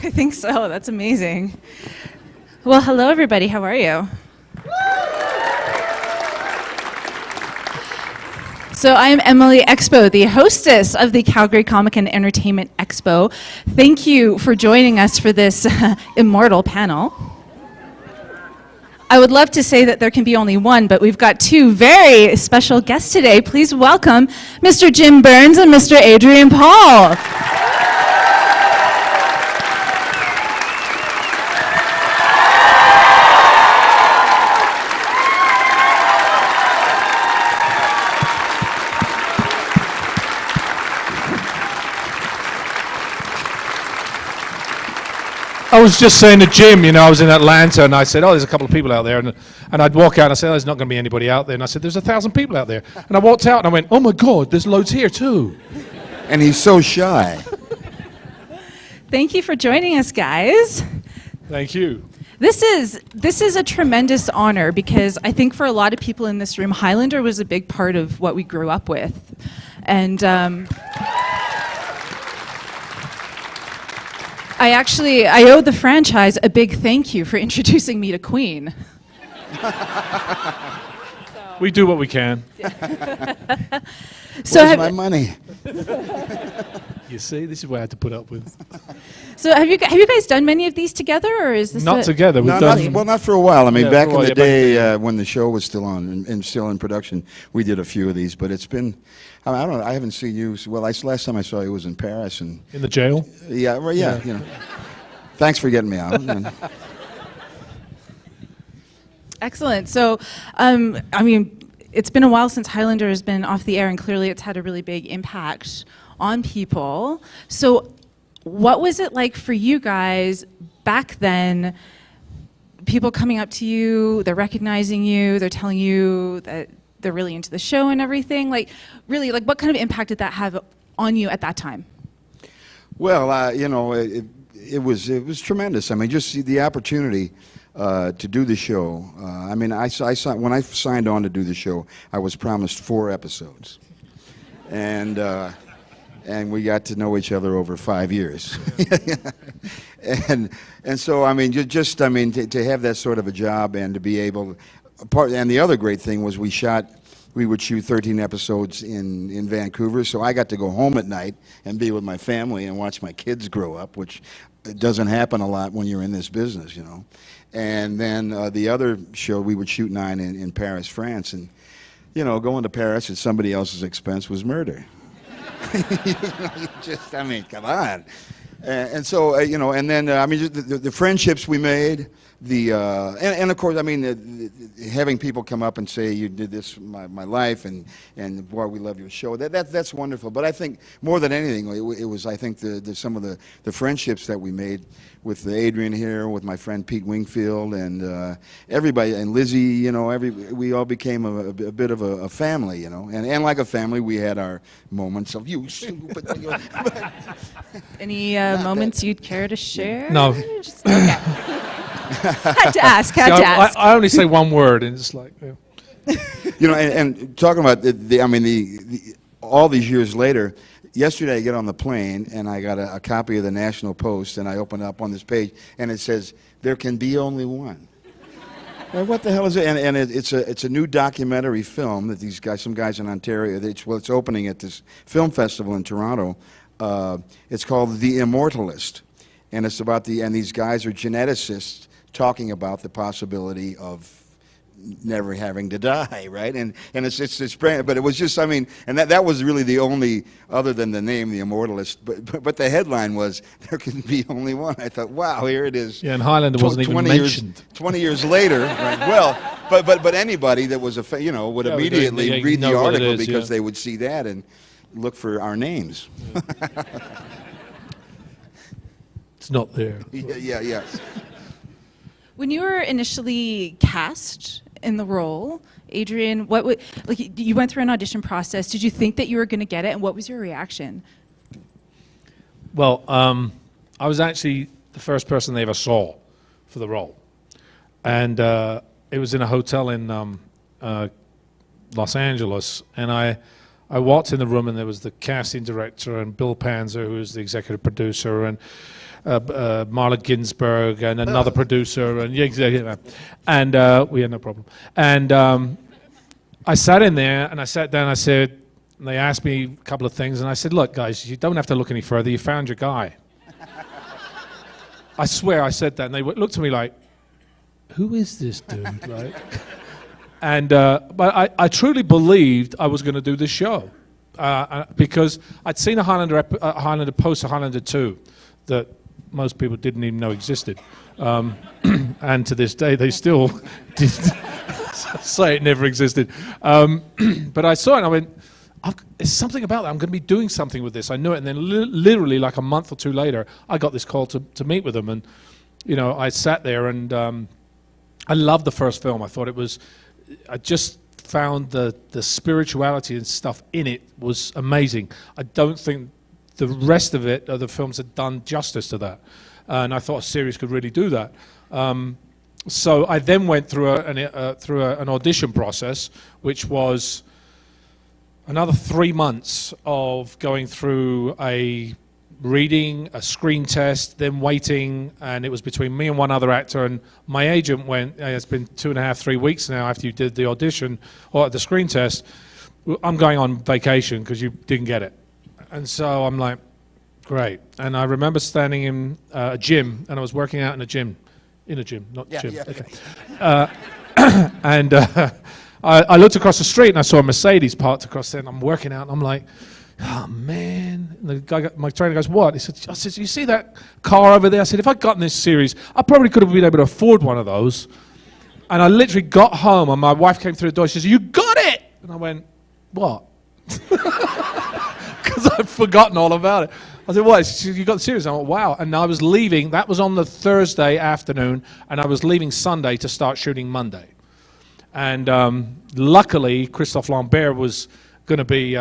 I think so. That's amazing. Well, hello, everybody. How are you? So I'm Emily Expo, the hostess of the Calgary Comic and Entertainment Expo. Thank you for joining us for this immortal panel. I would love to say that there can be only one, but we've got two very special guests today. Please welcome Mr. Jim Burns and Mr. Adrian Paul. I was just saying to Jim, I was in Atlanta, and I said, there's a couple of people out there, and I'd walk out, and I said, there's not going to be anybody out there, and I said, there's 1,000 people out there, and I walked out, and I went, oh my God, there's loads here too. And he's so shy. Thank you for joining us, guys. Thank you. This is a tremendous honor because I think for a lot of people in this room, Highlander was a big part of what we grew up with, and I owe the franchise a big thank you for introducing me to Queen. We do what we can. Where's my money? You see, this is what I had to put up with. So have you guys done many of these together, or is this not together? We've done not for a while. I mean, back in the day yeah. when the show was still on and still in production, we did a few of these. But it's been, I don't know. I haven't seen you. Well, last time I saw you was in Paris and in the jail. Yeah, well, yeah. Thanks for getting me out. Excellent. So, I mean, it's been a while since Highlander has been off the air, and clearly it's had a really big impact on people. So what was it like for you guys back then? People coming up to you, they're recognizing you, they're telling you that they're really into the show and everything. Like, really, like, what kind of impact did that have on you at that time? Well, it was tremendous. I mean, just the opportunity to do the show. I mean, when I signed on to do the show, I was promised 4 episodes, and we got to know each other over 5 years. and so I mean, to have that sort of a job and to be able, and the other great thing was we would shoot 13 episodes in Vancouver, so I got to go home at night and be with my family and watch my kids grow up, which doesn't happen a lot when you're in this business, And then the other show, we would shoot 9 in Paris, France, and going to Paris at somebody else's expense was murder. Come on. And so, and then, just the friendships we made, and of course, I mean, having people come up and say, you did this my life, and boy, we love your show, that's wonderful. But I think, more than anything, it was, I think, some of the friendships that we made with Adrian here, with my friend Pete Wingfield, and everybody, and Lizzie, we all became a bit of a family, and like a family, we had our moments of you stupid. Any moments you'd care to share? No. Okay. Had to ask. I only say one word, and it's like, and talking about all these years later. Yesterday, I get on the plane, and I got a copy of the National Post, and I open up on this page, and it says, "There can be only one." Well, what the hell is it? And it's a new documentary film that some guys in Ontario, it's opening at this film festival in Toronto. It's called The Immortalist, and it's about these guys are geneticists talking about the possibility of never having to die, right? And it's brand, but it was just, and that was really the only, other than the name, The Immortalist, but the headline was, "There can be only one." I thought, wow, here it is. Yeah, and Highlander wasn't even mentioned. 20 years later, right? Well, but anybody that was would immediately read the article because they would see that and look for our names. Yeah. It's not there. Yeah. When you were initially cast in the role, Adrian, you went through an audition process. Did you think that you were going to get it, and what was your reaction? Well, I was actually the first person they ever saw for the role, and it was in a hotel in Los Angeles, and I walked in the room, and there was the casting director and Bill Panzer, who was the executive producer, and Marla Ginsburg and another producer, and and we had no problem. And I sat in there, and I sat down. I said, and they asked me a couple of things, and I said, "Look, guys, you don't have to look any further. You found your guy." I swear I said that, and they looked at me like, "Who is this dude?" Right? And but I truly believed I was going to do this show because I'd seen a Highlander post, a Highlander 2, that most people didn't even know existed, and to this day they still did say it never existed. But I saw it and I went, "There's something about that. I'm going to be doing something with this." I knew it, and then literally like a month or two later, I got this call to meet with them, and I sat there and I loved the first film. I thought it was. I just found the spirituality and stuff in it was amazing. I don't think the rest of it, the films, had done justice to that. And I thought a series could really do that. So I then went through an audition process, which was another 3 months of going through a reading, a screen test, then waiting, and it was between me and one other actor, and my agent went, "It's been 2.5, 3 weeks now after you did the audition or the screen test. I'm going on vacation because you didn't get it." And so I'm like, great. And I remember standing in a gym, and I was working out in a gym, not gym. Yeah. Okay. And I looked across the street and I saw a Mercedes parked across there, and I'm working out, and I'm like, "Oh man!" And the guy, my trainer, goes, "What?" I said, "You see that car over there?" I said, "If I'd gotten this series, I probably could have been able to afford one of those." And I literally got home, and my wife came through the door. She says, "You got it!" And I went, "What?" Because I'd forgotten all about it. I said, "What?" She said, "You got the series?" I went, "Wow!" And I was leaving. That was on the Thursday afternoon, and I was leaving Sunday to start shooting Monday. And luckily, Christophe Lambert was going to be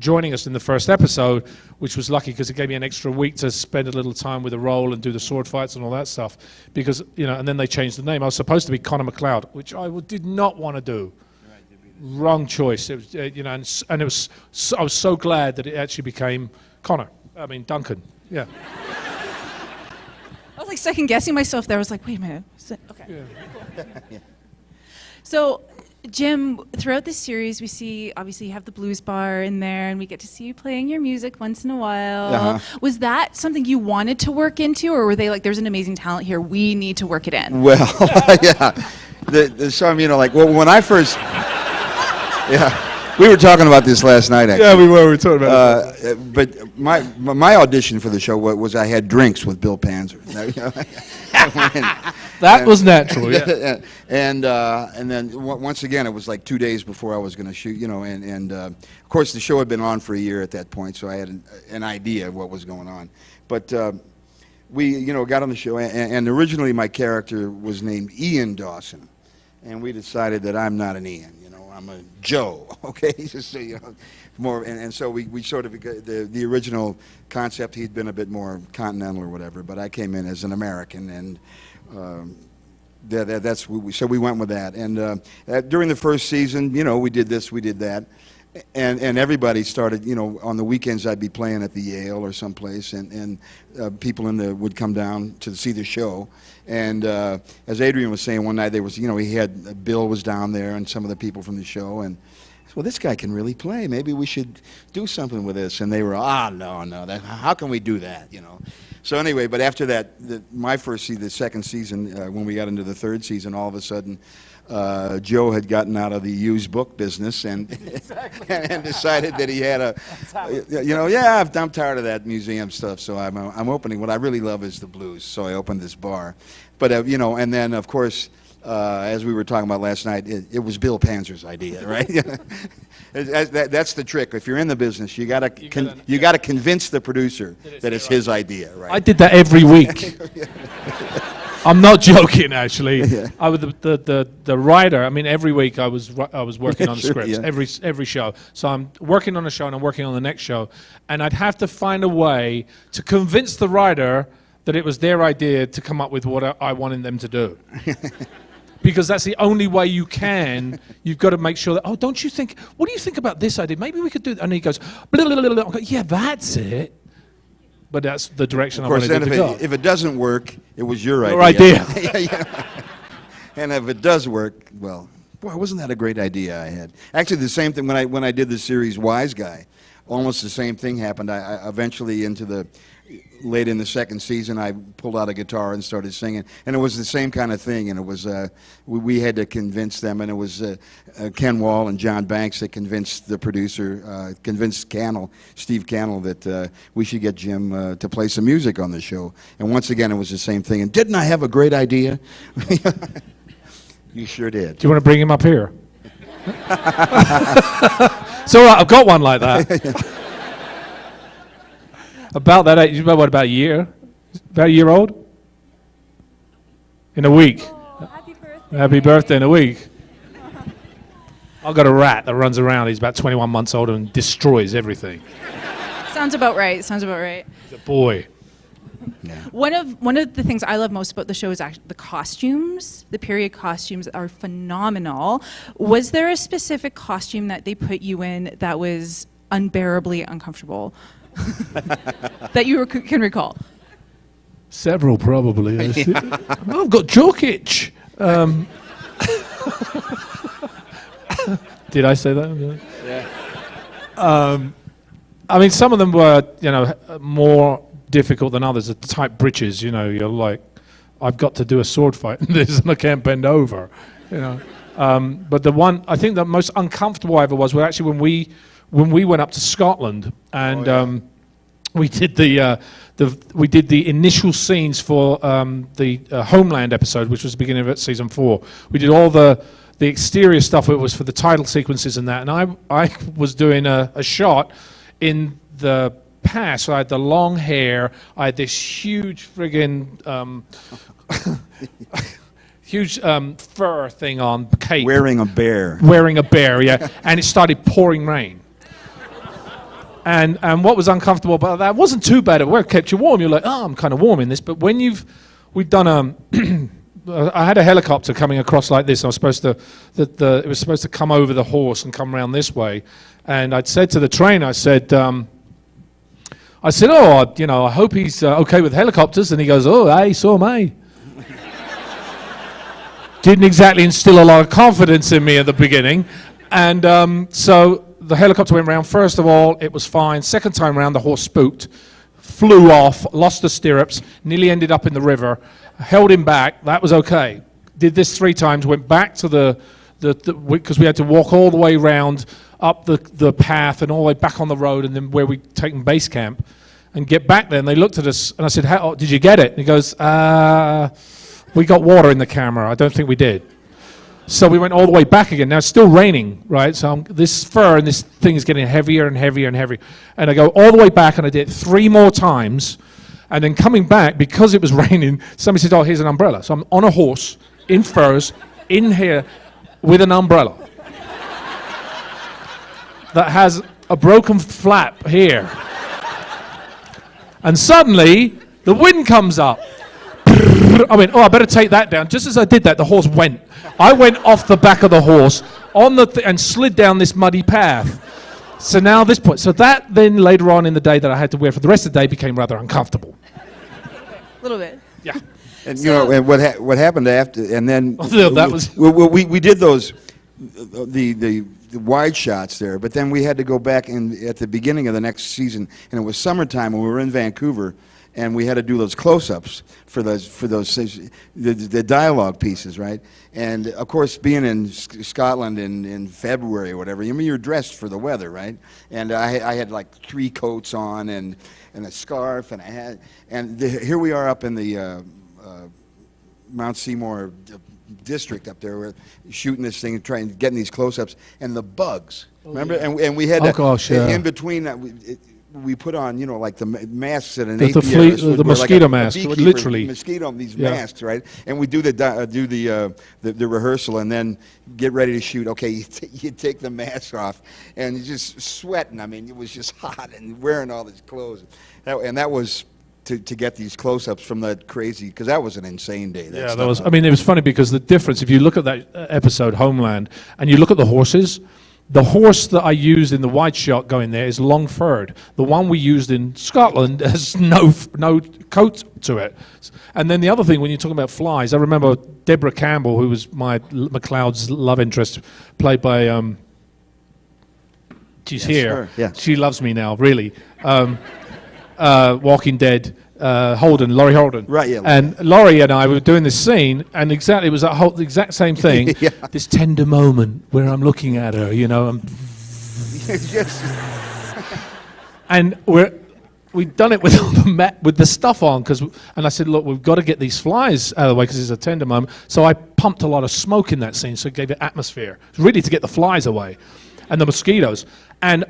joining us in the first episode, which was lucky because it gave me an extra week to spend a little time with the role and do the sword fights and all that stuff. Because and then they changed the name. I was supposed to be Connor McLeod, which I did not want to do. Wrong choice. It was, and it was. I was so glad that it actually became Connor. I mean Duncan. Yeah. I was like second guessing myself there. I was like, wait a minute. Okay. Yeah. So, Jim, throughout this series, we see, obviously, you have the blues bar in there, and we get to see you playing your music once in a while. Uh-huh. Was that something you wanted to work into, or were they like, "There's an amazing talent here, we need to work it in"? Well, yeah. Some, when I first, we were talking about this last night, actually. Yeah, we were talking about it. But my audition for the show was I had drinks with Bill Panzer. That was natural, yeah. And then once again, it was like 2 days before I was going to shoot, and of course the show had been on for a year at that point, so I had an idea of what was going on. But we, got on the show, and originally my character was named Ian Dawson, and we decided that I'm not an Ian, I'm a Joe, okay? Just so more, and so we sort of, the original concept, he'd been a bit more continental or whatever, but I came in as an American, and that's so we went with that. And during the first season, we did this, we did that, and everybody started, on the weekends I'd be playing at the Yale or someplace, and people would come down to see the show. And as Adrian was saying one night, there was, Bill was down there and some of the people from the show, and well, this guy can really play. Maybe we should do something with this. And they were, no, how can we do that? So anyway, but after that, the second season, when we got into the third season, all of a sudden, Joe had gotten out of the used book business and and decided that he had I'm tired of that museum stuff, so I'm opening. What I really love is the blues, so I opened this bar. But and then of course, as we were talking about last night, it was Bill Panzer's idea, right? That's the trick. If you're in the business, you gotta convince the producer that it's his idea, right? I did that every week. I'm not joking, actually. Yeah. I was the writer. I mean, every week I was working on the Sure, scripts, yeah. every show. So I'm working on a show and I'm working on the next show, and I'd have to find a way to convince the writer that it was their idea to come up with what I wanted them to do. Because that's the only way you can. You've got to make sure that, don't you think, what do you think about this idea? Maybe we could do that. And he goes, blah, blah, blah, blah. I go, yeah, that's it. but that's the direction Of I course, wanted then it to go. if it doesn't work, it was your Your idea. idea. Yeah, yeah. And if it does work, well, boy, wasn't that a great idea I had? Actually, the same thing when I did the series Wise Guy, almost the same thing happened. I eventually late in the second season, I pulled out a guitar and started singing, and it was the same kind of thing. And it was we had to convince them, and it was Ken Wall and John Banks that convinced the producer, convinced Steve Cannell, that we should get Jim to play some music on the show. And once again, it was the same thing. And didn't I have a great idea? You sure did. Do you want to bring him up here? It's all right, I've got one like that. About that age, about a year? About a year old? In a week. Oh, happy birthday. Happy birthday in a week. I've got a rat that runs around. He's about 21 months old and destroys everything. Sounds about right. He's a boy. Yeah. One of the things I love most about the show is actually the costumes. The period costumes are phenomenal. Was there a specific costume that they put you in that was unbearably uncomfortable that you can recall? Several, probably. I've got jock itch. Did I say that? Yeah. I mean, some of them were, more difficult than others. The tight breeches, you're like, I've got to do a sword fight in this, and I can't bend over, But the one I think the most uncomfortable I ever was actually when we went up to Scotland and we did the initial scenes for the Homeland episode, which was the beginning of season 4. We did all the exterior stuff. It was for the title sequences and that, and I was doing a shot in the past. So I had the long hair. I had this huge friggin' huge fur thing on, cape. Wearing a bear. Wearing a bear, yeah. And it started pouring rain. And what was uncomfortable about that wasn't too bad. It kept you warm. You're like, oh, I'm kind of warm in this. But when we've done I had a helicopter coming across like this. I was supposed to it was supposed to come over the horse and come around this way. And I'd said to the trainer, I said, oh, I hope he's okay with helicopters. And he goes, oh, hey, so am I. Didn't exactly instill a lot of confidence in me at the beginning. And so the helicopter went round. First of all, it was fine. Second time round, the horse spooked, flew off, lost the stirrups, nearly ended up in the river, held him back. That was okay. Did this 3 times, went back to because we had to walk all the way round up the path and all the way back on the road, and then where we'd taken base camp, and get back there. And they looked at us, and I said, did you get it? And he goes, we got water in the camera. I don't think we did. So we went all the way back again. Now it's still raining, right? So this fur and this thing is getting heavier and heavier and heavier. And I go all the way back, and I did it 3 more times. And then coming back, because it was raining, somebody said, oh, here's an umbrella. So I'm on a horse, in furs, in here, with an umbrella that has a broken flap here. And suddenly, the wind comes up. I went, I better take that down. Just as I did that, the horse went. I went off the back of the horse on and slid down this muddy path. So now this point. So that then later on in the day that I had to wear for the rest of the day became rather uncomfortable. A little bit. Yeah. And and what happened after, and then that was we did those the wide shots there, but then we had to go back at the beginning of the next season, and it was summertime when we were in Vancouver, and we had to do those close-ups for those the dialogue pieces, right? And of course, being in Scotland in February or whatever, you're dressed for the weather, right? And I had like 3 coats on and a scarf, and here we are up in the Mount Seymour district up there, we're shooting this thing and trying getting these close-ups, and the bugs. Remember, and we had in between that. We put on, like the masks that an apiarist would the wear, mosquito like mask, literally. These masks, right? And we do the rehearsal, and then get ready to shoot. Okay, you take the mask off, and you're just sweating. I mean, it was just hot, and wearing all these clothes. That was to get these close-ups from that crazy, because that was an insane day. That was. I mean, it was funny because the difference, if you look at that episode, Homeland, and you look at the horses, The horse that I used in the wide shot going there is long-furred. The one we used in Scotland has no coat to it. And then the other thing, when you're talking about flies, I remember Deborah Campbell, who was McLeod's love interest, played by, she's here. Her, yeah. She loves me now, really. Walking Dead. Laurie Holden. Right, yeah. And Laurie and I were doing this scene, and exactly it was the exact same thing. Yeah. This tender moment where I'm looking at her, you know, Yes. and we'd done it with with the stuff on, and I said, look, we've got to get these flies out of the way because it's a tender moment. So I pumped a lot of smoke in that scene, so it gave it atmosphere, really to get the flies away, and the mosquitoes. And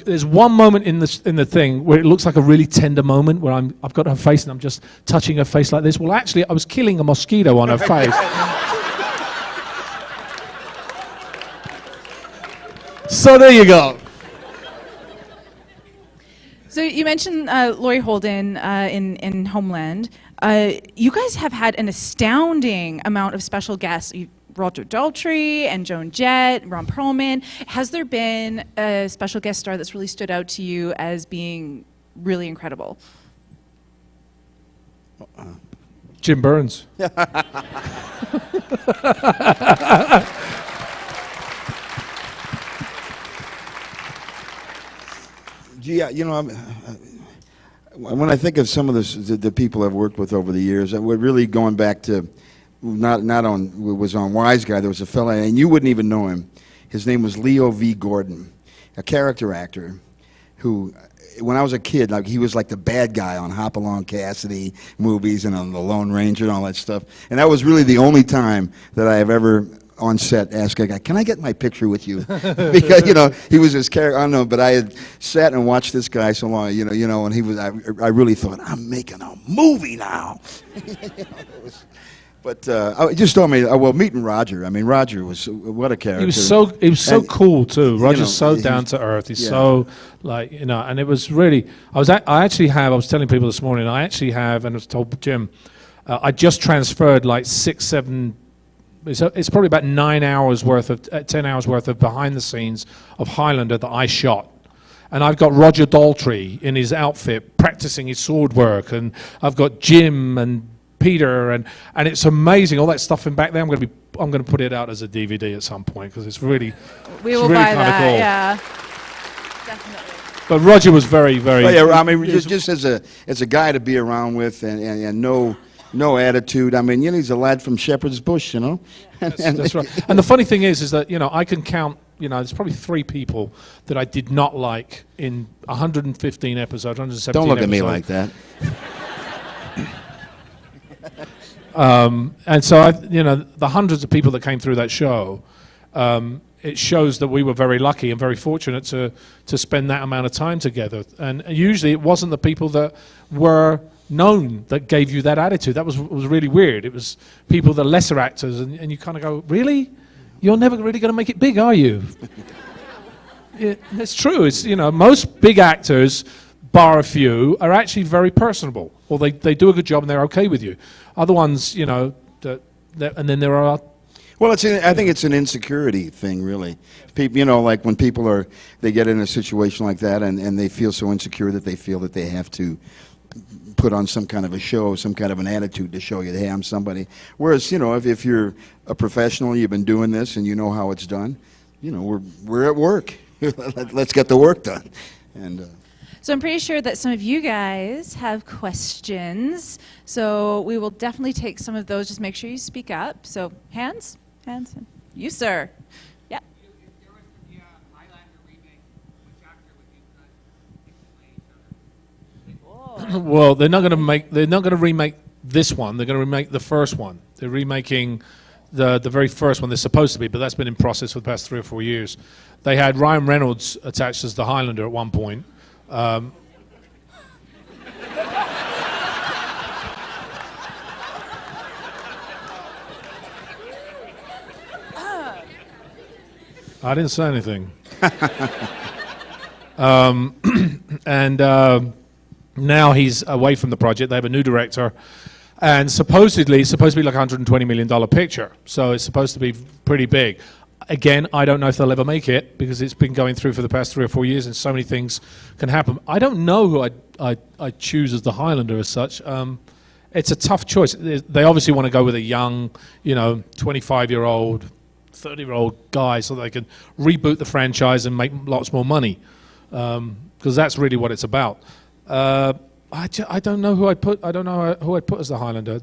there's one moment in the thing where it looks like a really tender moment where I've got her face and I'm just touching her face like this. Well, actually, I was killing a mosquito on her face. So there you go. So you mentioned Laurie Holden in Homeland. You guys have had an astounding amount of special guests. Roger Daltrey and Joan Jett, Ron Perlman. Has there been a special guest star that's really stood out to you as being really incredible? Jim Burns. Yeah, you know, when I think of some of the people I've worked with over the years, we're really going back to was on Wise Guy. There was a fella, and you wouldn't even know him. His name was Leo V. Gordon, a character actor who, when I was a kid, like he was like the bad guy on Hopalong Cassidy movies and on The Lone Ranger and all that stuff. And that was really the only time that I have ever on set asked a guy, "Can I get my picture with you?" Because he was his character. I don't know, but I had sat and watched this guy so long, and he was. I really thought, I'm making a movie now. But I just told me, meeting Roger. I mean, Roger was what a character. He was so cool too. Roger's so he's down to earth. He's so and it was really. I was telling people this morning. I actually have, and I was told Jim, I just transferred like 6, 7. It's probably about 9 hours worth of 10 hours worth of behind the scenes of Highlander that I shot. And I've got Roger Daltrey in his outfit practicing his sword work, and I've got Jim and Peter, and it's amazing, all that stuff in back there. I'm going to put it out as a DVD at some point because it's really We will really buy that, cool. yeah. Definitely. But Roger was very, very. Oh, yeah, I mean, just as a guy to be around with, and no attitude. I mean, he's a lad from Shepherd's Bush, That's right. And the funny thing is that I can count. There's probably 3 people that I did not like in 115 episodes, 117. Don't look at me episodes. like that. And so the hundreds of people that came through that show, it shows that we were very lucky and very fortunate to spend that amount of time together. And usually it wasn't the people that were known that gave you that attitude. That was really weird. It was people, the lesser actors, and you kind of go, really? You're never really going to make it big, are you? It's true. It's most big actors, bar a few, are actually very personable, or they do a good job and they're okay with you. Other ones, and then there are. Well, I think it's an insecurity thing, really. People, like when people they get in a situation like that, and they feel so insecure that they feel that they have to put on some kind of a show, some kind of an attitude to show you, hey, I'm somebody. Whereas, if you're a professional, you've been doing this, and you know how it's done, we're at work. Let's get the work done. And. So I'm pretty sure that some of you guys have questions. So we will definitely take some of those. Just make sure you speak up. So hands. You, sir. Yeah. If there was to be a Highlander remake, which actor would you play each other? Well, they're not going to remake this one. They're going to remake the first one. They're remaking the very first one. They're supposed to be, but that's been in process for the past 3 or 4 years. They had Ryan Reynolds attached as the Highlander at one point. I didn't say anything. And now he's away from the project. They have a new director. And supposedly, it's supposed to be like a $120 million picture. So it's supposed to be pretty big. Again, I don't know if they'll ever make it because it's been going through for the past 3 or 4 years and so many things can happen. I don't know who I'd choose as the Highlander as such. It's a tough choice. They obviously want to go with a young, 25-year-old, 30-year-old guy so they can reboot the franchise and make lots more money because that's really what it's about. I don't know who I'd put. I don't know who I'd put as the Highlander.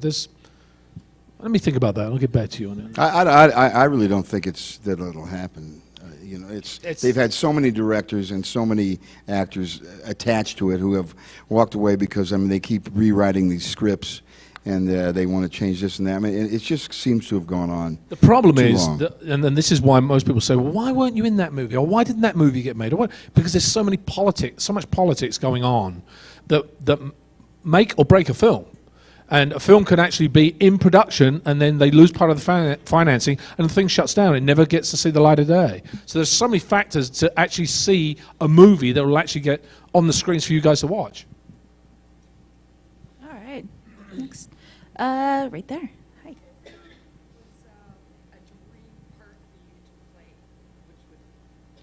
Let me think about that. I'll get back to you on it. I really don't think that it'll happen. They've had so many directors and so many actors attached to it who have walked away because they keep rewriting these scripts and they want to change this and that. It just seems to have gone on. The problem too is, long. and then this is why most people say, well, why weren't you in that movie, or why didn't that movie get made, or what? Because there's so much politics going on that make or break a film. And a film can actually be in production, and then they lose part of the financing, and the thing shuts down. It never gets to see the light of day. So there's so many factors to actually see a movie that will actually get on the screens for you guys to watch. All right. Next. Right there. Hi.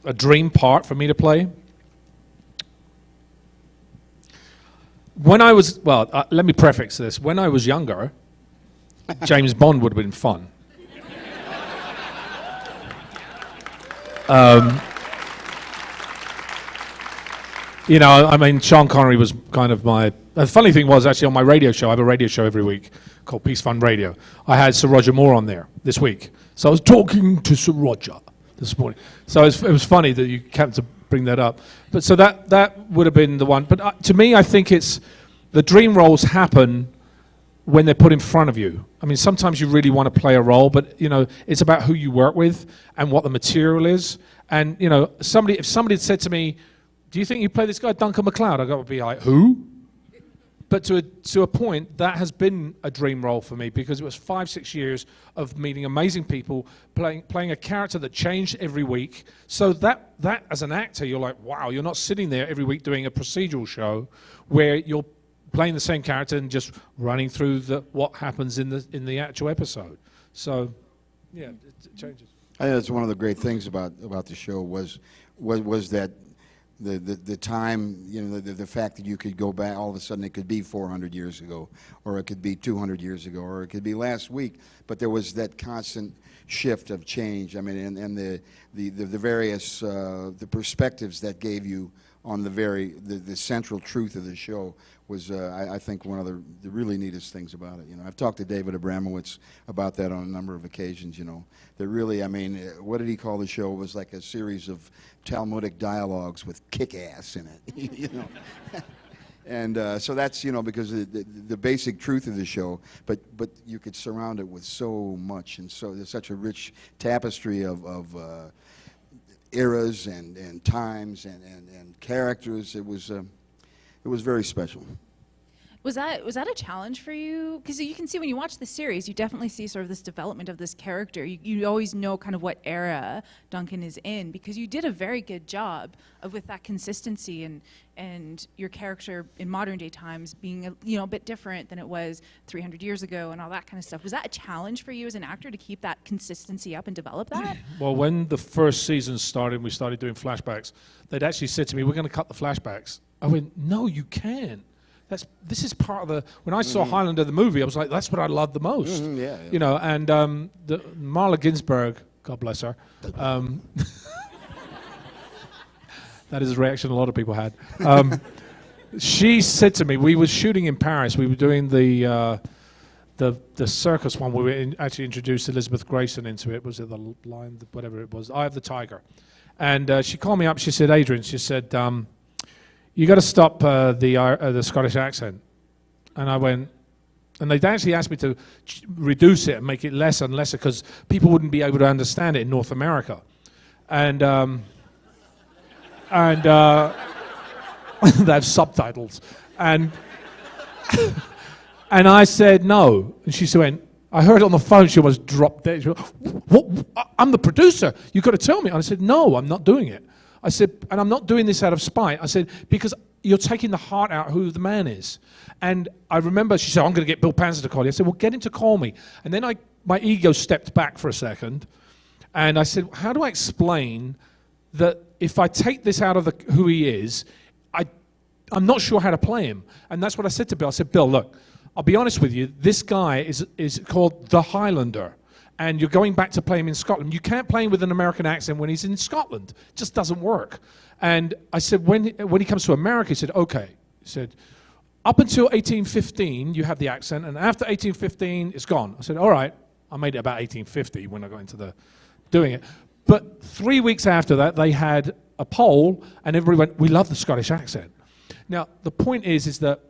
A dream part for me to play? When I was, let me prefix this. When I was younger, James Bond would have been fun. Sean Connery was kind of my... The funny thing was, actually, on my radio show, I have a radio show every week called Peace Fund Radio. I had Sir Roger Moore on there this week. So I was talking to Sir Roger this morning. So it was funny that you came to bring that up. But so that would have been the one. But to me, I think it's the dream roles happen when they're put in front of you. Sometimes you really want to play a role, but it's about who you work with and what the material is. And if somebody had said to me, "Do you think you play this guy Duncan MacLeod?" I would be like, "Who?" But to a point, that has been a dream role for me because it was 5-6 years of meeting amazing people, playing a character that changed every week. So that as an actor, you're like, wow, you're not sitting there every week doing a procedural show where you're playing the same character and just running through what happens in the actual episode. So, yeah, it changes. I think that's one of the great things about the show was that the time, the fact that you could go back, all of a sudden it could be 400 years ago, or it could be 200 years ago, or it could be last week, but there was that constant shift of change. And the various the perspectives that gave you on the central truth of the show was, I think, one of the really neatest things about it. I've talked to David Abramowitz about that on a number of occasions. That really, what did he call the show? It was like a series of Talmudic dialogues with kick-ass in it. And so that's because the basic truth of the show, but you could surround it with so much, and so there's such a rich tapestry of eras and times and characters. It was very special. Was that a challenge for you? Because you can see when you watch the series, you definitely see sort of this development of this character. You always know kind of what era Duncan is in because you did a very good job with that consistency and your character in modern day times being a bit different than it was 300 years ago and all that kind of stuff. Was that a challenge for you as an actor to keep that consistency up and develop that? Well, when the first season started, we started doing flashbacks. They'd actually said to me, "We're going to cut the flashbacks." I went, "No, you can't. This is part of the." When I saw Highlander the movie, I was like, "That's what I love the most." Yeah. And Marla Ginsburg, God bless her. That is a reaction a lot of people had. She said to me, we were shooting in Paris. We were doing the circus one. We actually introduced Elizabeth Grayson into it. Was it the Lion, whatever it was? Eye of the Tiger. And she called me up. She said, "Adrian," she said, "you got to stop the Scottish accent." And I went, and they actually asked me to reduce it and make it less and lesser because people wouldn't be able to understand it in North America. And they have subtitles. And I said no. And she went, I heard it on the phone, she almost dropped dead. She went, "What? I'm the producer. You've got to tell me." And I said, "No, I'm not doing it." I said, "And I'm not doing this out of spite." I said, "Because you're taking the heart out of who the man is." And I remember she said, "I'm going to get Bill Panzer to call you." I said, "Well, get him to call me." And then my ego stepped back for a second. And I said, how do I explain that if I take this out of who he is, I'm not sure how to play him. And that's what I said to Bill. I said, Bill, look, I'll be honest with you, this guy is called the Highlander. And you're going back to play him in Scotland. You can't play him with an American accent when he's in Scotland. It just doesn't work. And I said, when he comes to America, he said, okay. He said, up until 1815, you have the accent, and after 1815, it's gone. I said, all right. I made it about 1850 when I got into doing it. But 3 weeks after that, they had a poll, and everybody went, we love the Scottish accent. Now, the point is that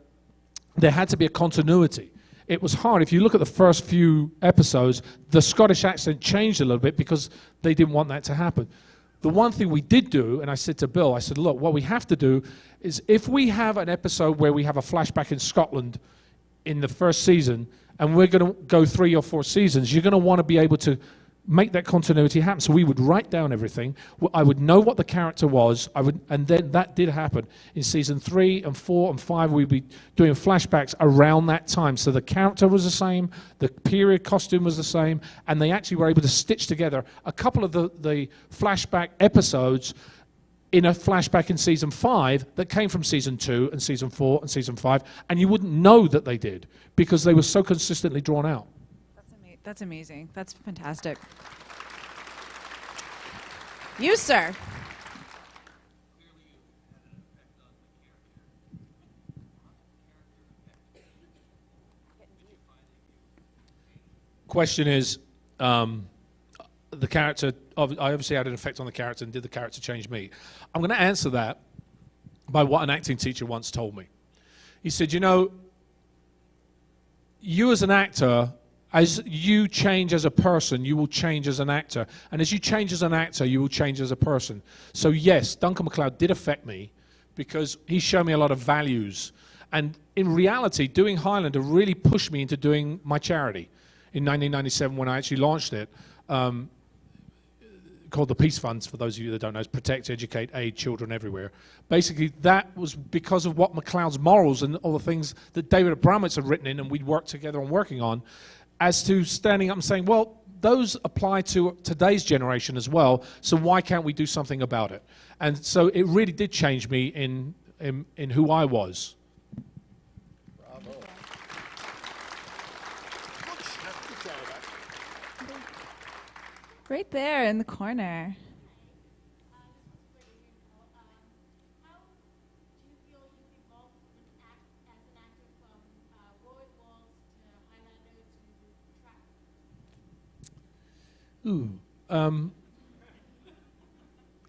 there had to be a continuity. It was hard. If you look at the first few episodes, the Scottish accent changed a little bit because they didn't want that to happen. The one thing we did do, and I said to Bill, I said, look, what we have to do is if we have an episode where we have a flashback in Scotland in the first season, and we're going to go 3 or 4 seasons, you're going to want to be able to make that continuity happen. So we would write down everything. I would know what the character was. And then that did happen. In season 3 and 4 and 5, we'd be doing flashbacks around that time. So the character was the same, the period costume was the same, and they actually were able to stitch together a couple of the flashback episodes in a flashback in season 5 that came from season 2 and season 4 and season 5, and you wouldn't know that they did because they were so consistently drawn out. That's amazing. That's fantastic. You, sir. Question is, the character, I obviously had an effect on the character, and did the character change me? I'm going to answer that by what an acting teacher once told me. He said, you know, you as an actor, as you change as a person, you will change as an actor. And as you change as an actor, you will change as a person. So yes, Duncan MacLeod did affect me because he showed me a lot of values. And in reality, doing Highlander really pushed me into doing my charity. In 1997, when I actually launched it, called the Peace Funds, for those of you that don't know, is Protect, Educate, Aid Children Everywhere. Basically, that was because of what MacLeod's morals and all the things that David Abramowitz had written in and we'd worked together on working on, as to standing up and saying, well, those apply to today's generation as well, so why can't we do something about it? And so it really did change me in who I was. Bravo. Right there in the corner. Ooh.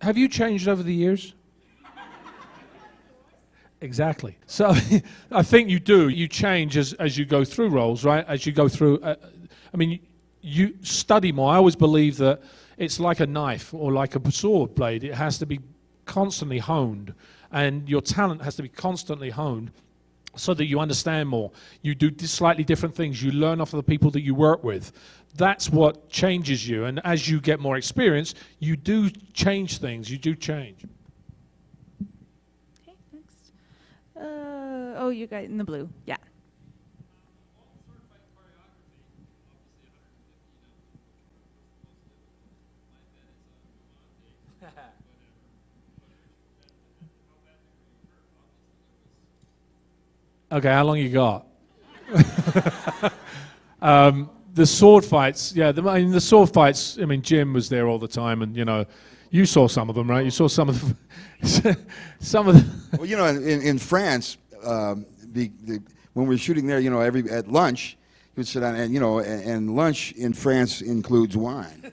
Have you changed over the years? Exactly. So I think you do. You change as you go through roles, right? As you go through, I mean, you study more. I always believe that it's like a knife or like a sword blade. It has to be constantly honed, and your talent has to be constantly honed so that you understand more. You do slightly different things. You learn off of the people that you work with. That's what changes you. And as you get more experience, you do change things. You do change. Okay, next. Oh, you got in the blue. Yeah. Okay, how long you got? The sword fights, yeah. The sword fights. I mean, Jim was there all the time, and you know, you saw some of them, right? You saw some of some of the. Well, you know, in France, when we were shooting there, you know, at lunch, he would sit down, and you know, and lunch in France includes wine.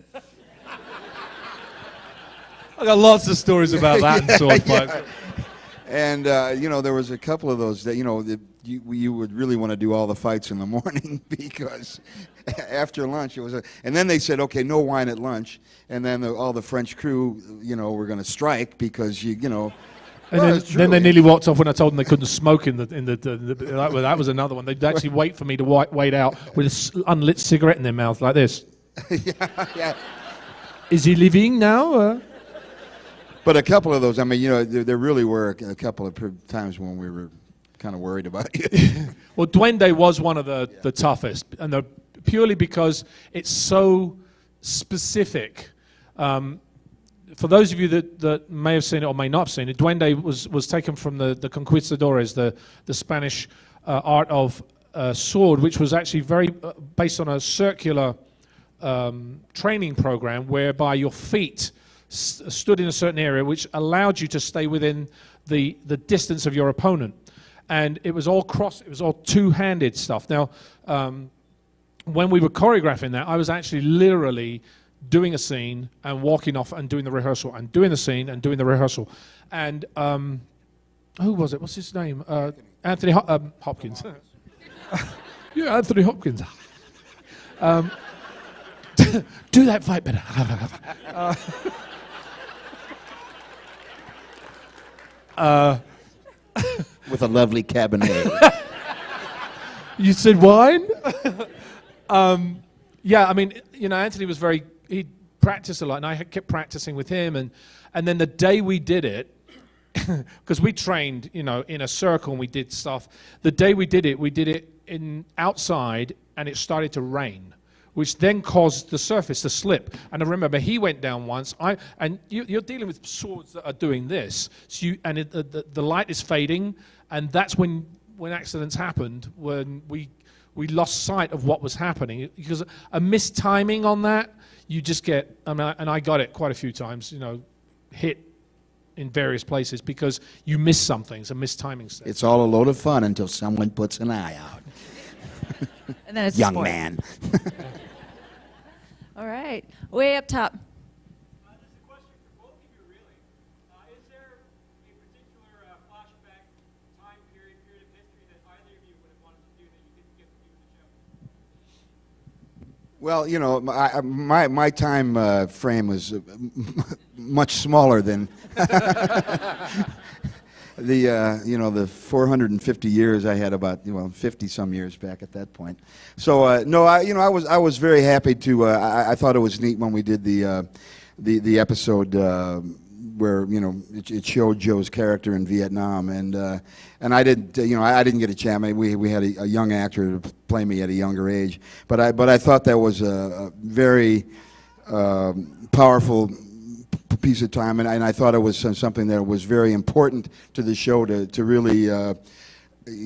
I got lots of stories about that and sword fights. Yeah. And you know, there was a couple of those that, you know, you would really want to do all the fights in the morning because after lunch it was and then they said, okay, no wine at lunch, and then all the French crew, you know, were going to strike because you know. And then they nearly walked off when I told them they couldn't smoke in the that was another one. They'd actually wait for me to wait out with an unlit cigarette in their mouth like this. Yeah. Is he leaving now? But a couple of those, I mean, you know, there really were a couple of times when we were kind of worried about you. Well, Duende was one of the toughest, and purely because it's so specific For those of you that may have seen it or may not have seen it, duende was taken from the conquistadores, the Spanish art of sword, which was actually very based on a circular training program whereby your feet stood in a certain area, which allowed you to stay within the distance of your opponent. And it was all two-handed stuff. Now, when we were choreographing that, I was actually literally doing a scene and walking off and doing the rehearsal and doing the scene and doing the rehearsal. And who was it? What's his name? Anthony Hopkins. Yeah, Anthony Hopkins. Do that fight better. With a lovely Cabernet. You said wine? Yeah, I mean, Anthony was he practiced a lot, and I kept practicing with him, and then the day we did it, because we trained, in a circle and we did stuff. The day we did it in outside, and it started to rain, which then caused the surface to slip. And I remember he went down once. You're dealing with swords that are doing this, so the light is fading, and that's when accidents happened, when we lost sight of what was happening. Because a mistiming on that, you just get, and I got it quite a few times, hit in various places because you miss something. It's a mistiming state. It's all a load of fun until someone puts an eye out. And then it's a Young sport. man. All right, way up top. This is a question for both of you, really. Is there a particular flashback time period of history that either of you would have wanted to do that you didn't get to do in the show? Well, my time frame was much smaller than the 450 years I had, about 50 some years back at that point. So no, I was very happy to. I thought it was neat when we did the episode where it showed Joe's character in Vietnam, and I didn't I didn't get a chance. I mean, we had a young actor to play me at a younger age, but I thought that was a very powerful piece of time, and I thought it was something that was very important to the show to really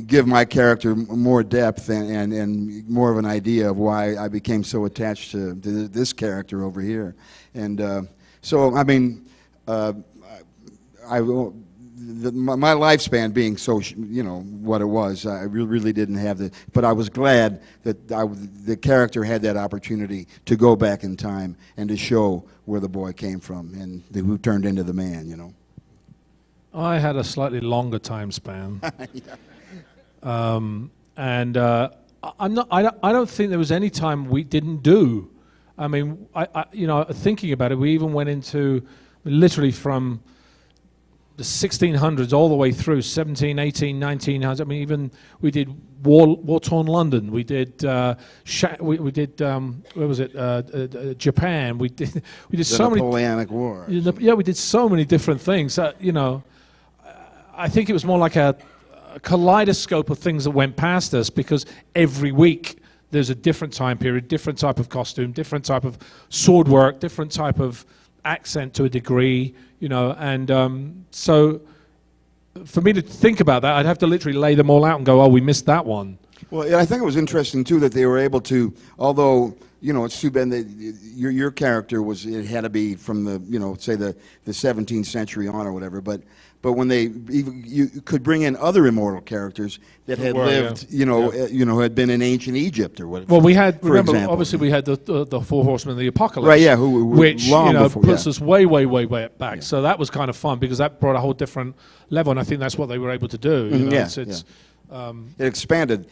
give my character more depth and more of an idea of why I became so attached to this character over here. And so, I mean, my lifespan being so, what it was, I really didn't have the, but I was glad that the character had that opportunity to go back in time and to show where the boy came from and who turned into the man, I had a slightly longer time span. And I don't think there was any time we didn't do. I mean, thinking about it, we even went into literally from the 1600s all the way through 17, 18, 1900s. I mean, even we did war-torn London. We did we did where was it? Japan. We did so many Napoleonic War. Yeah, we did so many different things. I think it was more like a kaleidoscope of things that went past us, because every week there's a different time period, different type of costume, different type of sword work, different type of accent to a degree, and so for me to think about that, I'd have to literally lay them all out and go, oh, we missed that one. Well, I think it was interesting too that they were able to, although it's too bad that your character it had to be from the say the 17th century on or whatever, but when you could bring in other immortal characters that had lived, had been in ancient Egypt or whatever. Well, we had, remember, obviously we had the four horsemen of the apocalypse, right? Yeah, which before, puts us way back. Yeah. So that was kind of fun because that brought a whole different level, and I think that's what they were able to do. It expanded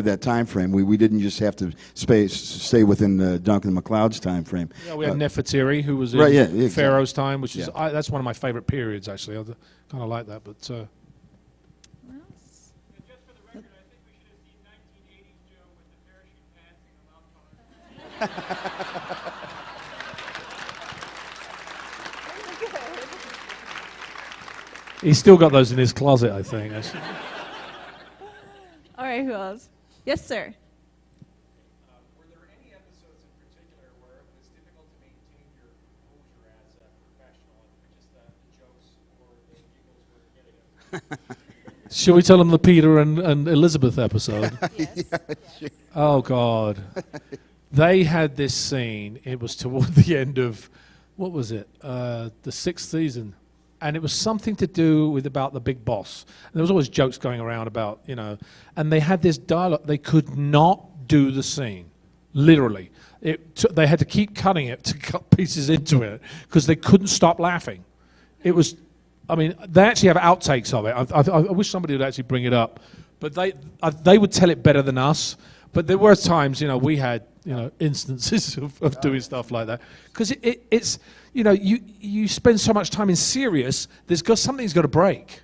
that time frame. We didn't just have to stay within Duncan MacLeod's time frame. Yeah, we had Nefertiti, who was in exactly. Pharaoh's time, which is that's one of my favorite periods actually. I kind of like that, but. Just for the record, I think we should have seen 1980s Joe with the parachute pants and the mouth collar. He's still got those in his closet, I think. All right, who else? Yes, sir. Were there any episodes in particular where it was difficult to maintain your Shall we tell them the Peter and Elizabeth episode? Oh, God. They had this scene. It was toward the end of, what was it? The 6th season. And it was something to do with about the big boss. And there was always jokes going around about, and they had this dialogue. They could not do the scene, literally. They had to keep cutting it to cut pieces into it because they couldn't stop laughing. It was, they actually have outtakes of it. I wish somebody would actually bring it up. But they would tell it better than us. But there were times, we had, instances of doing stuff like that. Because it's, you spend so much time in serious, something's got to break.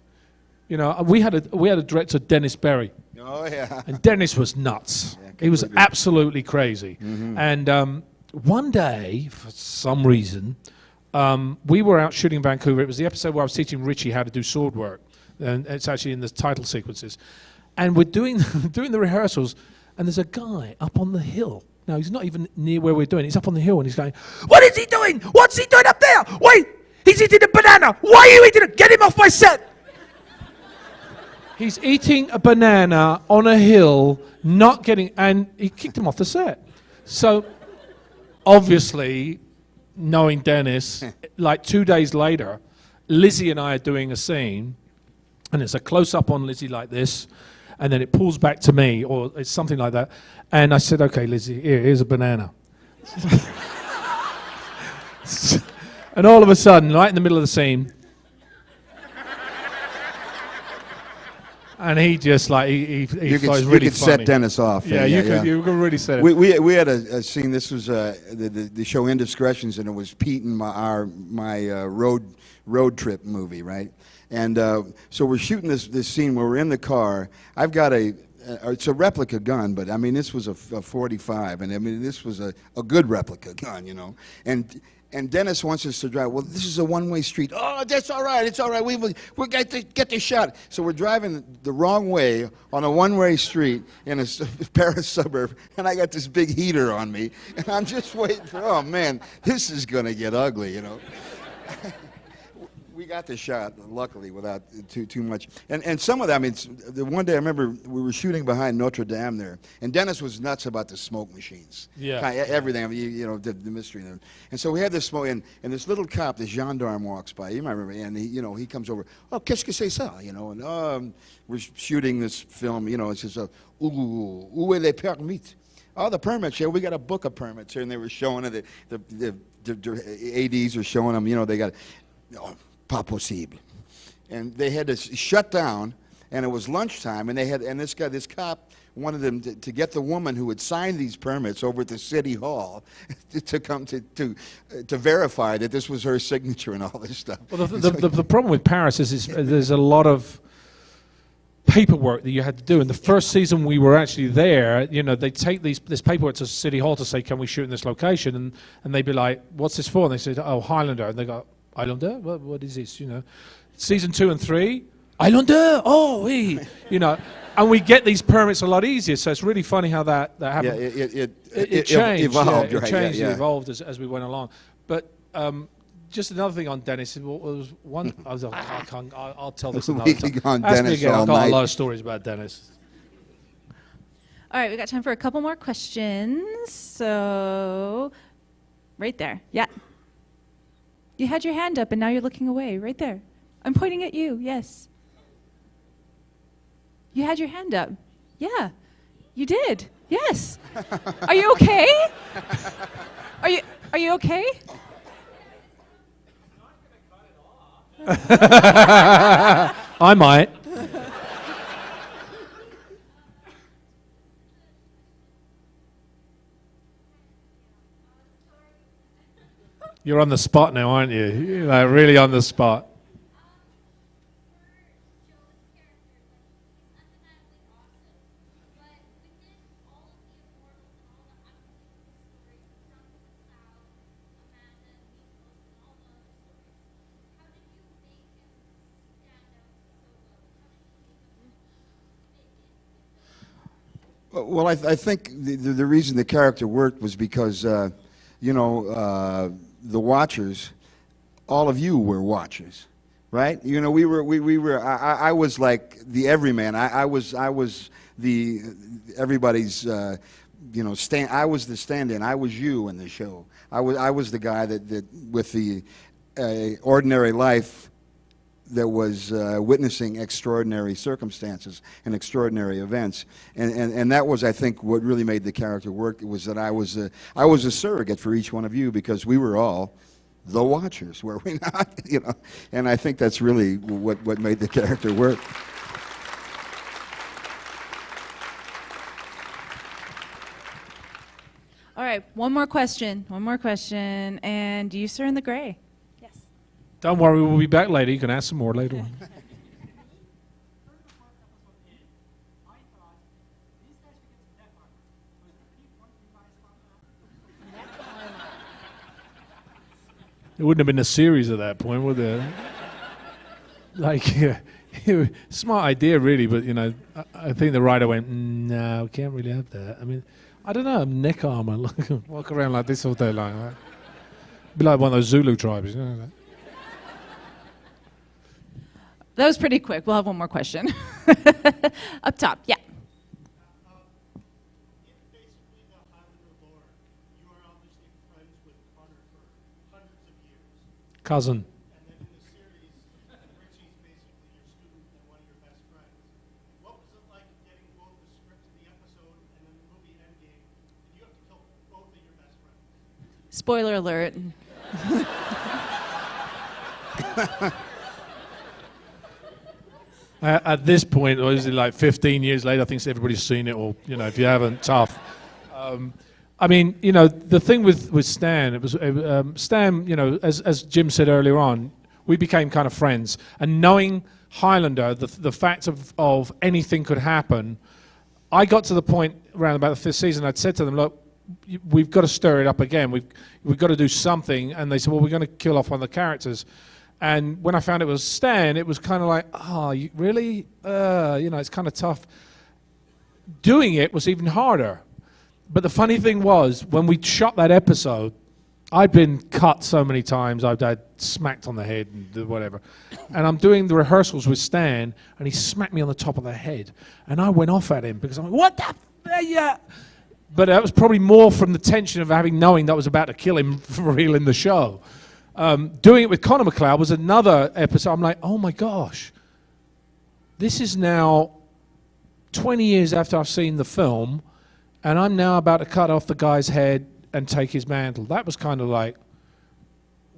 We had a director, Dennis Berry. Oh, yeah. And Dennis was nuts. Yeah, he was completely. absolutely crazy. Mm-hmm. And one day, for some reason, we were out shooting in Vancouver. It was the episode where I was teaching Richie how to do sword work. And it's actually in the title sequences. And we're doing the rehearsals, and there's a guy up on the hill. Now, he's not even near where we're doing. He's up on the hill, and he's going, "What is he doing? What's he doing up there? Wait, he's eating a banana. Why are you eating it? Get him off my set." He's eating a banana on a hill, and he kicked him off the set. So, obviously, knowing Dennis, like 2 days later, Lizzie and I are doing a scene, and it's a close-up on Lizzie like this, and then it pulls back to me, or it's something like that. And I said, "Okay, Lizzie, here's a banana." And all of a sudden, right in the middle of the scene, and he just he thought it was really you could funny. set Dennis off. Yeah, you could really set it. We had a scene. This was the show Indiscretions, and it was Pete and my road trip movie, right? And so we're shooting this scene where we're in the car. I've got it's a replica gun, but this was a 45, and this was a good replica gun, And Dennis wants us to drive. Well, this is a one-way street. Oh, that's all right. It's all right. We got to get the shot. So we're driving the wrong way on a one-way street in a Paris suburb, and I got this big heater on me, and I'm just waiting for. Oh man, this is gonna get ugly, We got the shot, luckily, without too much. And some of that, the one day I remember we were shooting behind Notre Dame there, and Dennis was nuts about the smoke machines. Yeah. Everything, the mystery. And so we had this smoke, and this little cop, this gendarme walks by, you might remember, and he comes over, "Oh, qu'est-ce que c'est ça?" And we're shooting this film, it says, "Où est les permis?" "Oh, the permits, yeah, we got a book of permits here," and they were showing it, the ADs are showing them, they got, "Pas possible." And they had to shut down, and it was lunchtime, and this cop wanted them to get the woman who had signed these permits over at the city hall to come to verify that this was her signature and all this stuff. Well, the problem with Paris is there's a lot of paperwork that you had to do. In the first season we were actually there, they take this paperwork to City Hall to say, "Can we shoot in this location?" And they'd be like, "What's this for?" And they said, "Oh, Highlander." And they go, "Highlander? What is this?" Season 2 and 3, Highlander. Oh, oui. And we get these permits a lot easier. So it's really funny how that happened. Yeah, It changed. evolved. It Right? changed. Yeah. It evolved as we went along. But just another thing on Dennis. Was one. I was like, I'll tell this another We time. could go on Ask me Dennis again. all I've got night. a lot of stories about Dennis. All right, we got time for a couple more questions. So, right there. Yeah. You had your hand up, and now you're looking away. Right there. I'm pointing at you. Yes. You had your hand up. Yeah. You did. Yes. Are you okay? Are you okay? I might. You're on the spot now, aren't you? You're really on the spot. Well, I think the reason the character worked was because, the Watchers, all of you were Watchers, right? You know, we were. I was like the everyman. I was the everybody's. You know, I was the stand-in. I was you in the show. I was the guy that with the ordinary life that was witnessing extraordinary circumstances and extraordinary events, and that was, I think, what really made the character work. It was that I was a surrogate for each one of you, because we were all the Watchers, were we not? You know, and I think that's really what made the character work. All right, one more question, and you, sir, in the gray. Yes. Don't worry, we'll be back later. You can ask some more later on. It wouldn't have been a series at that point, would there? Like, smart idea, really, but, you know, I think the writer went, no, we can't really have that. I mean, I don't know, neck armor, walk around like this all day like that. Be like one of those Zulu tribes, you know. That was pretty quick. We'll have one more question. Up top, yeah. Basically, the Highlander lore, you are obviously friends with Connor for hundreds of years. Cousin. And then in the series, Richie's basically your student and one of your best friends. What was it like getting both the script of the episode and then the movie Endgame, and you have to kill both of your best friends? Spoiler alert. At this point, or is it like 15 years later? I think everybody's seen it, or, you know, if you haven't, tough. I mean, you know, the thing with Stan, it was Stan. You know, as Jim said earlier on, we became kind of friends, and knowing Highlander, the fact of anything could happen, I got to the point around about the fifth season. I'd said to them, look, we've got to stir it up again. We've got to do something. And they said, well, we're going to kill off one of the characters. And when I found it was Stan, it was kind of like, oh, you really? You know, it's kind of tough. Doing it was even harder. But the funny thing was, when we shot that episode, I'd been cut so many times. I'd smacked on the head and whatever. And I'm doing the rehearsals with Stan, and he smacked me on the top of the head. And I went off at him because I'm like, what the? Yeah. But that was probably more from the tension of knowing that I was about to kill him for real in the show. Doing it with Connor McLeod was another episode. I'm like, oh my gosh, this is now 20 years after I've seen the film, and I'm now about to cut off the guy's head and take his mantle. That was kind of like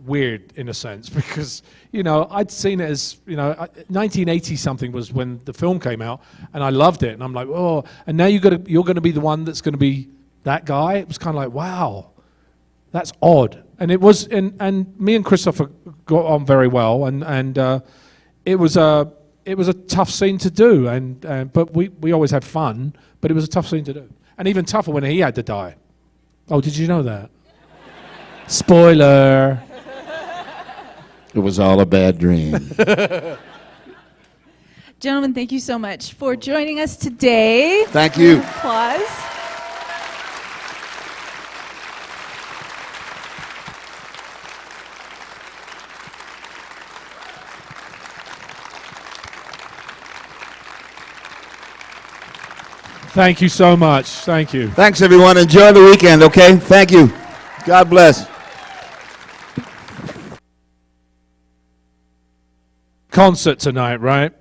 weird in a sense, because, you know, I'd seen it as, you know, 1980 something was when the film came out, and I loved it, and I'm like, oh, and now you're going to be the one that's going to be that guy. It was kind of like, wow, that's odd. And it was, and me and Christopher got on very well, and it was a tough scene to do, but we always had fun, but it was a tough scene to do, and even tougher when he had to die. Oh, did you know that? Spoiler. It was all a bad dream. Gentlemen, thank you so much for joining us today. Thank you. Applause. Thank you so much. Thank you. Thanks, everyone. Enjoy the weekend, okay? Thank you. God bless. Concert tonight, right?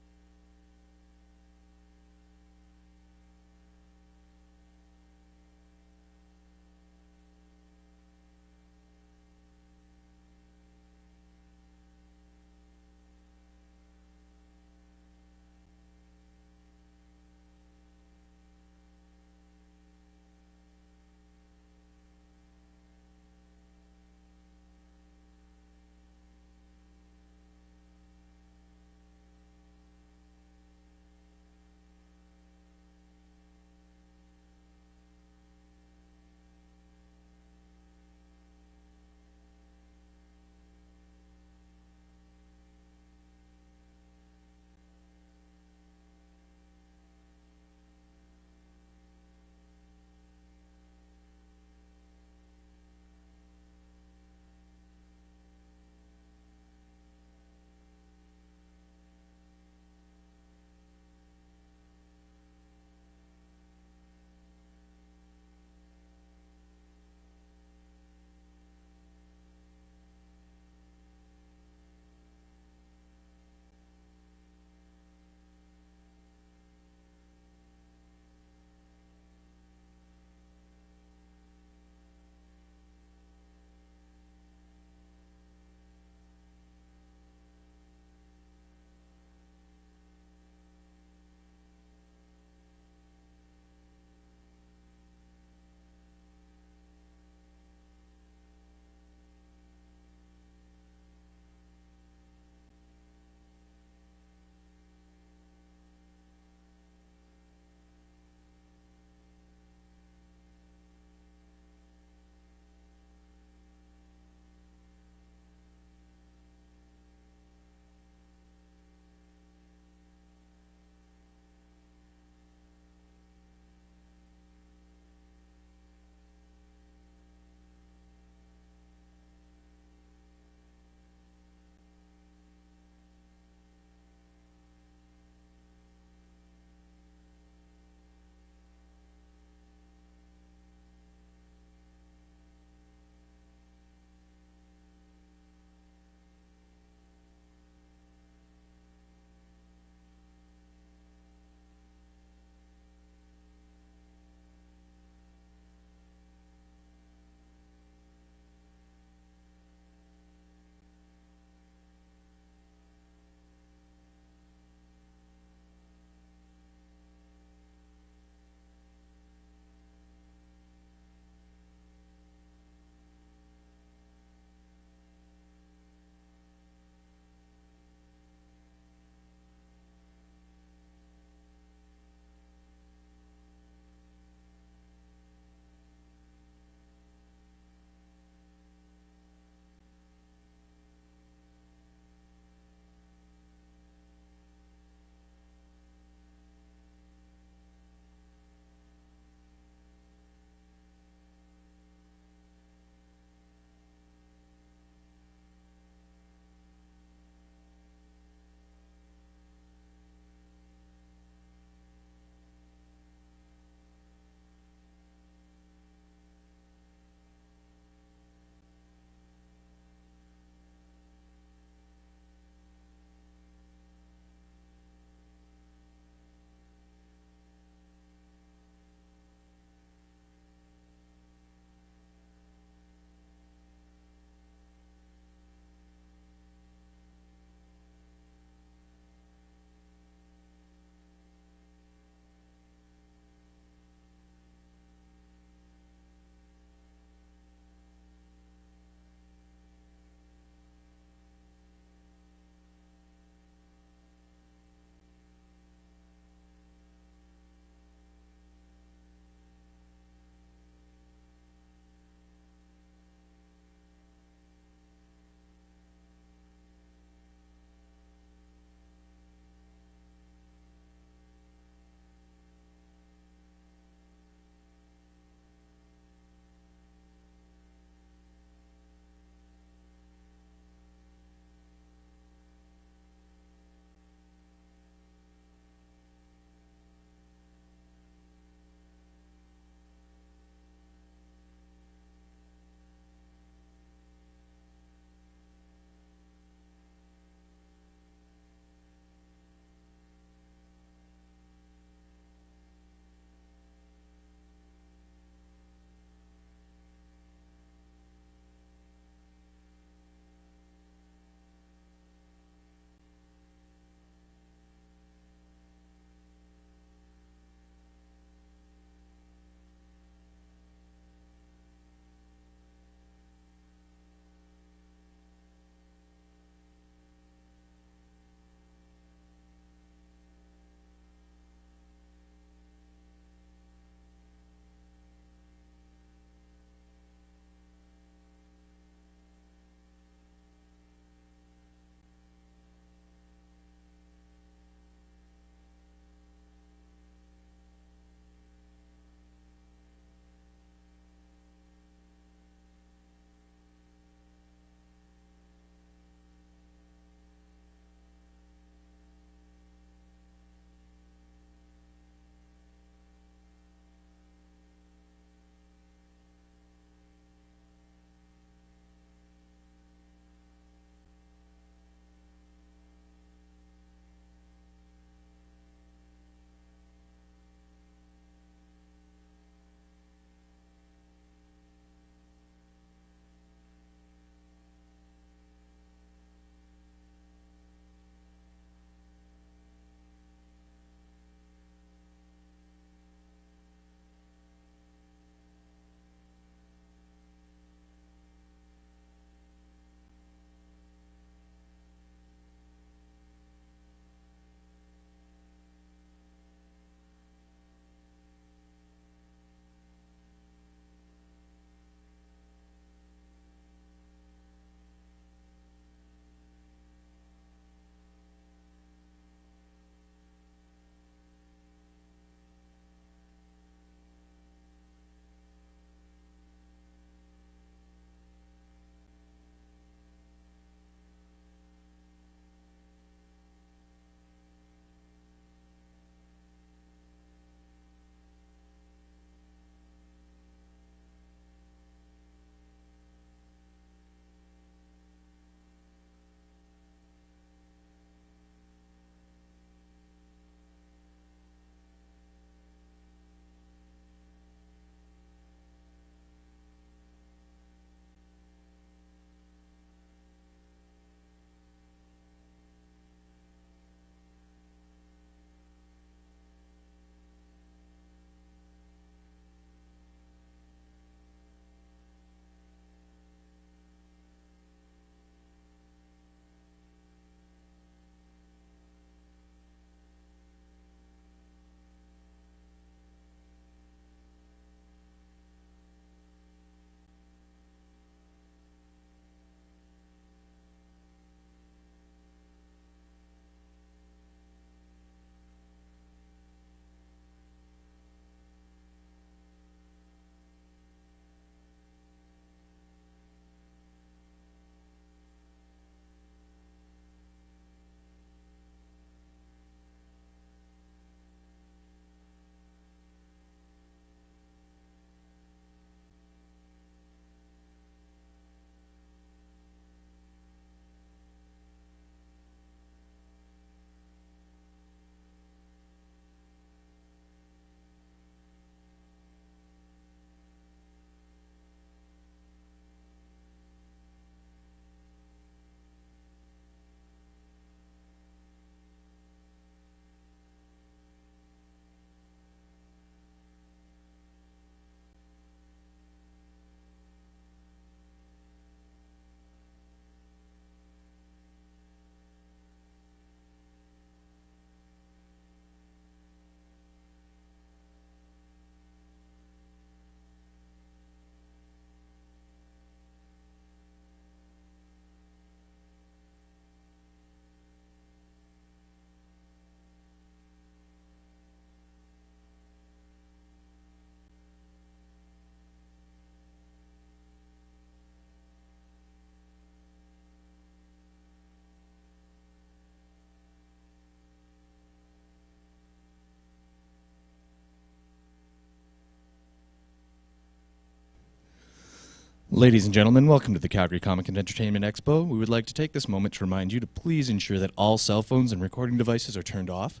Ladies and gentlemen, welcome to the Calgary Comic and Entertainment Expo. We would like to take this moment to remind you to please ensure that all cell phones and recording devices are turned off.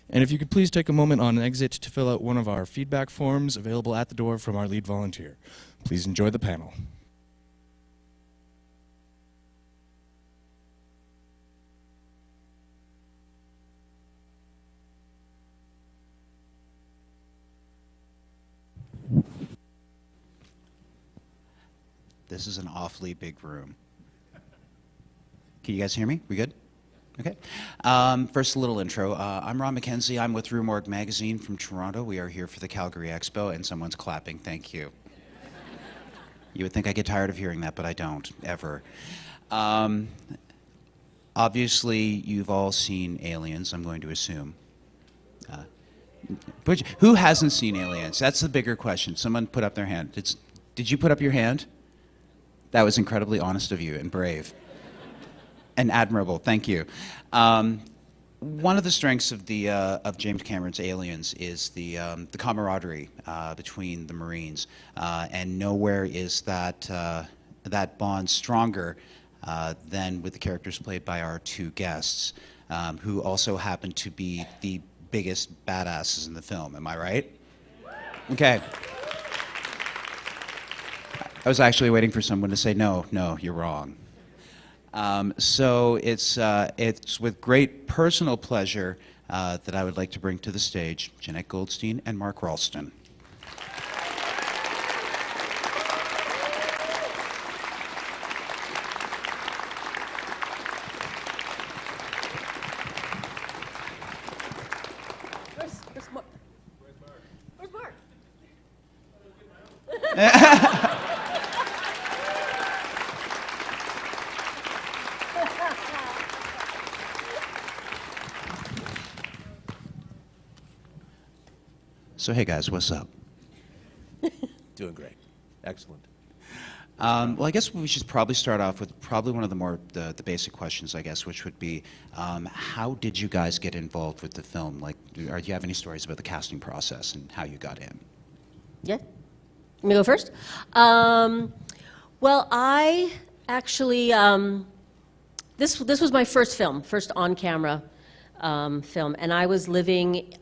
And if you could please take a moment on exit to fill out one of our feedback forms available at the door from our lead volunteer. Please enjoy the panel. This is an awfully big room. Can you guys hear me? We good? Okay. First, a little intro. I'm Ron McKenzie. I'm with Rue Morgue Magazine from Toronto. We are here for the Calgary Expo, and someone's clapping. Thank you. You would think I get tired of hearing that, but I don't, ever. Obviously, you've all seen Aliens, I'm going to assume. But who hasn't seen Aliens? That's the bigger question. Someone put up their hand. Did you put up your hand? That was incredibly honest of you and brave. And admirable, thank you. One of the strengths of James Cameron's Aliens is the camaraderie between the Marines, and nowhere is that bond stronger than with the characters played by our two guests, who also happen to be the biggest badasses in the film. Am I right? Okay. I was actually waiting for someone to say, no, you're wrong. So it's with great personal pleasure that I would like to bring to the stage Jeanette Goldstein and Mark Ralston. Where's Mark? Where's Mark? So hey guys, what's up? Doing great. Excellent. Well, I guess we should probably start off with probably one of the basic questions, I guess, which would be, how did you guys get involved with the film? Like, do you have any stories about the casting process and how you got in? Yeah? Let me go first? Well, I actually, this was my first film, first on-camera film, and I was living